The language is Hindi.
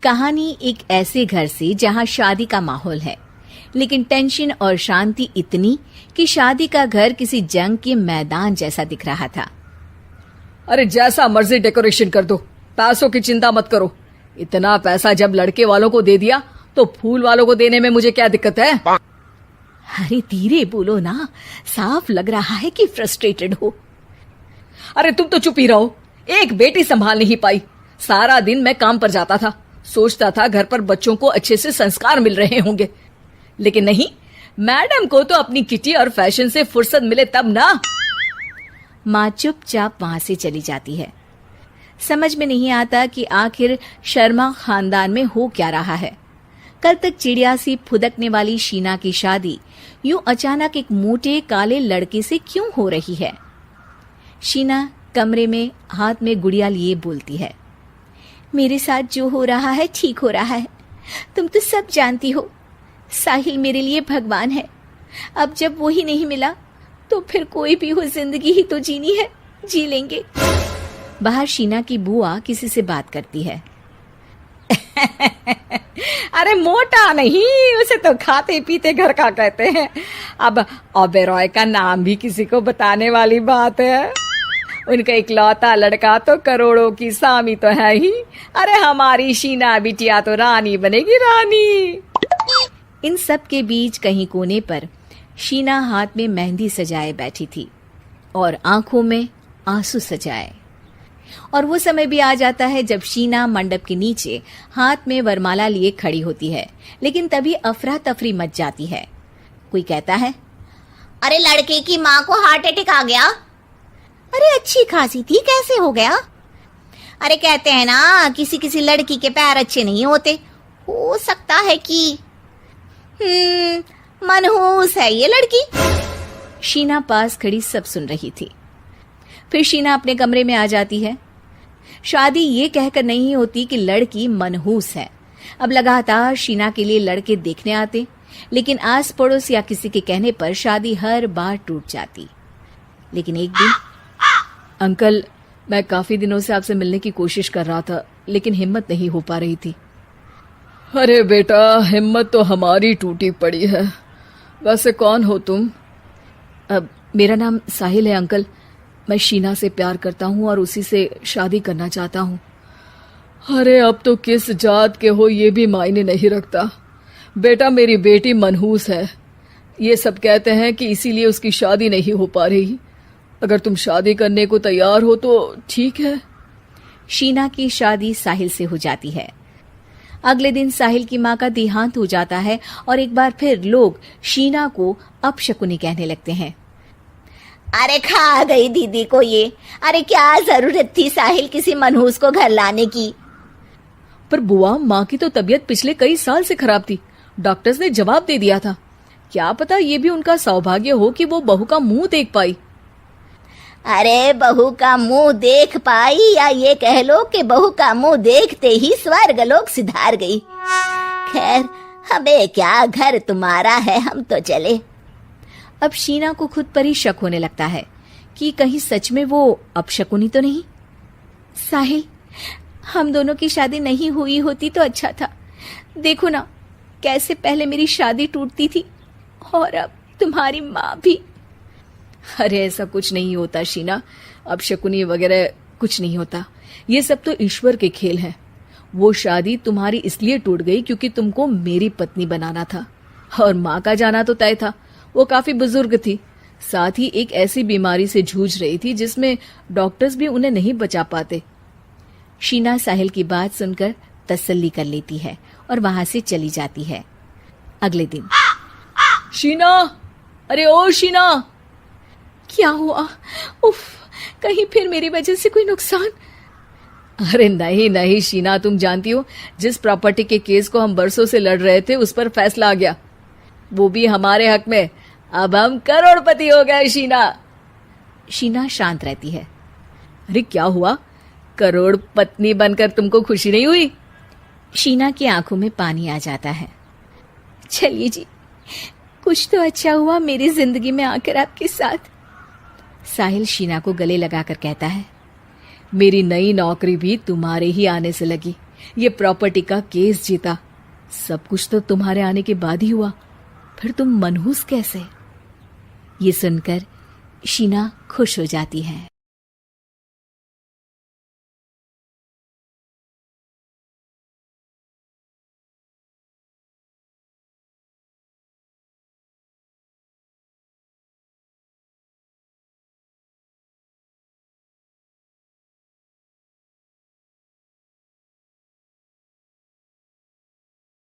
कहानी एक ऐसे घर से जहां शादी का माहौल है, लेकिन टेंशन और शांति इतनी कि शादी का घर किसी जंग के मैदान जैसा दिख रहा था। अरे जैसा मर्जी डेकोरेशन कर दो, पैसों की चिंता मत करो। इतना पैसा जब लड़के वालों को दे दिया तो फूल वालों को देने में मुझे क्या दिक्कत है? अरे धीरे बोलो ना, साफ लग रहा है कि फ्रस्ट्रेटेड हो। अरे तुम तो चुप ही रहो। एक बेटी संभाल नहीं पाई। सारा दिन मैं काम पर जाता था, सोचता था घर पर बच्चों को अच्छे से संस्कार मिल रहे होंगे, लेकिन नहीं, मैडम को तो अपनी किटी और फैशन से फुर्सत मिले तब ना। माँ चुपचाप वहां से चली जाती है। समझ में नहीं आता कि आखिर शर्मा खानदान में हो क्या रहा है। कल तक चिड़िया सी फुदकने वाली शीना की शादी यूं अचानक एक मोटे काले लड़के से क्यों हो रही है? शीना कमरे में हाथ में गुड़िया लिए बोलती है, मेरे साथ जो हो रहा है ठीक हो रहा है। तुम तो सब जानती हो, साहिल मेरे लिए भगवान है। अब जब वो ही नहीं मिला तो फिर कोई भी हो, जिंदगी ही तो जीनी है, जी लेंगे। बाहर शीना की बुआ किसी से बात करती है। अरे मोटा नहीं, उसे तो खाते पीते घर का कहते हैं। अब ओबेरॉय का नाम भी किसी को बताने वाली बात है। उनका इकलौता लड़का तो करोड़ों की सामी तो है ही। अरे हमारी शीना बिटिया तो रानी बनेगी, रानी। इन सब के बीच कहीं कोने पर शीना हाथ में मेहंदी सजाए बैठी थी और आंखों में आंसू सजाए। और वो समय भी आ जाता है जब शीना मंडप के नीचे हाथ में वरमाला लिए खड़ी होती है, लेकिन तभी अफरा तफरी मच जाती है। कोई कहता है, अरे लड़के की माँ को हार्ट अटैक आ गया। अरे अच्छी खासी थी, कैसे हो गया? अरे कहते हैं ना, किसी किसी लड़की के पैर अच्छे नहीं होते, हो सकता है कि मनहूस है ये लड़की। शीना पास खड़ी सब सुन रही थी। फिर शीना अपने कमरे में आ जाती है। शादी ये कहकर नहीं होती कि लड़की मनहूस है। अब लगातार शीना के लिए लड़के देखने आते, लेकिन आस पड़ोस या किसी के कहने पर शादी हर बार टूट जाती। लेकिन एक दिन, अंकल, मैं काफी दिनों से आपसे मिलने की कोशिश कर रहा था, लेकिन हिम्मत नहीं हो पा रही थी। अरे बेटा, हिम्मत तो हमारी टूटी पड़ी है। वैसे कौन हो तुम? मेरा नाम साहिल है अंकल। मैं शीना से प्यार करता हूँ और उसी से शादी करना चाहता हूँ। अरे अब तो किस जात के हो ये भी मायने नहीं रखता। बेटा, मेरी बेटी मनहूस है। ये सब कहते हैं कि इसीलिए उसकी शादी नहीं हो पा रही। अगर तुम शादी करने को तैयार हो तो ठीक है। शीना की शादी साहिल से हो जाती है। अगले दिन साहिल की माँ का देहांत हो जाता है और एक बार फिर लोग शीना को अपशकुनी कहने लगते हैं। अरे खा गई दीदी को ये। अरे क्या जरूरत थी साहिल किसी मनहूस को घर लाने की? पर बुआ, माँ की तो तबीयत पिछले कई साल से खराब थी। डॉक्टर्स ने जवाब दे दिया था। क्या पता ये भी उनका सौभाग्य हो कि वो बहू का मुंह देख पाई। अरे बहू का मुंह देख पाई, या ये कह लो कि बहू का मुंह देखते ही स्वर्ग लोक सिधार गई। खैर, हमें क्या, घर तुम्हारा है, हम तो चले। अब शीना को खुद पर ही शक होने लगता है कि कहीं सच में वो अपशकुनी तो नहीं। साहिल, हम दोनों की शादी नहीं हुई होती तो अच्छा था। देखो ना, कैसे पहले मेरी शादी टूटती थी और अब तुम्हारी माँ भी। अरे ऐसा कुछ नहीं होता शीना, अपशकुनी वगैरह कुछ नहीं होता। ये सब तो ईश्वर के खेल हैं। वो शादी तुम्हारी इसलिए टूट गई क्योंकि तुमको मेरी पत्नी बनाना था, और माँ का जाना तो तय था। वो काफी बुजुर्ग थी, साथ ही एक ऐसी बीमारी से जूझ रही थी जिसमें डॉक्टर्स भी उन्हें नहीं बचा पाते। शीना साहिल की बात सुनकर तसल्ली कर लेती है और वहां से चली जाती है। अगले दिन, शीना, अरे ओ शीना। क्या हुआ? उफ, कहीं फिर मेरी वजह से कोई नुकसान? अरे नहीं नहीं शीना, तुम जानती हो, जिस प्रॉपर्टी के केस को हम बरसों से लड़ रहे थे उस पर फैसला आ गया, वो भी हमारे हक में। अब हम करोड़पति हो गए शीना। शीना शांत रहती है। अरे क्या हुआ? करोड़ पत्नी बनकर तुमको खुशी नहीं हुई? शीना की आंखों में पानी आ जाता है। चलिए जी, कुछ तो अच्छा हुआ मेरी जिंदगी में आकर आपके साथ। साहिल शीना को गले लगाकर कहता है, मेरी नई नौकरी भी तुम्हारे ही आने से लगी। ये प्रॉपर्टी का केस जीता। सब कुछ तो तुम्हारे आने के बाद ही हुआ, फिर तुम मनहूस कैसे? ये सुनकर शीना खुश हो जाती है।